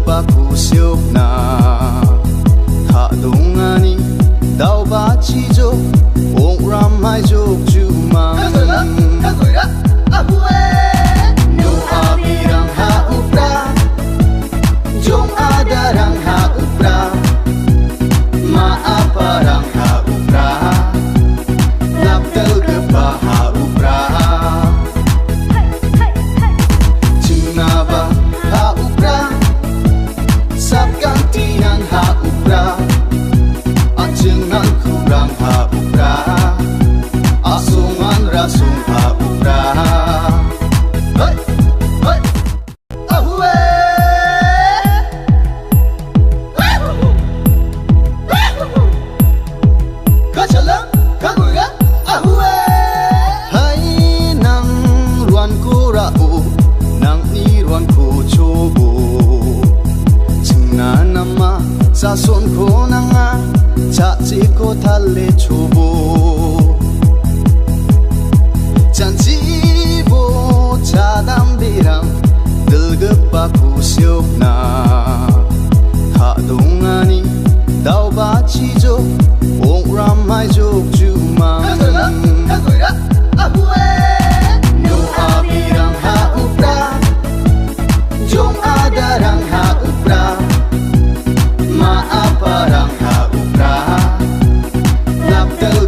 pakusyok na Hadungani Daw ba chijo Ong ramay jok jumang No abirang haupra Jong adarang haupra Maaparang haupra Laptel gepa haupra Cunaba haupra Sabgantian haupra Ajengan kurang haupra Asungan rasung haupra Hei, hei, ahue Kacalang, kaguya, ahue Hai nang ruan ko rao Nang iruan ko chobo Cengna nama sason ko nanga Caci ko tale chobo Janji bo cadam birang Delgepa kusyok na Hadungani Daw ba chijo Ong ramay jok jumang No abirang haupra Jong adarang haupra Maaparang haupra Laptel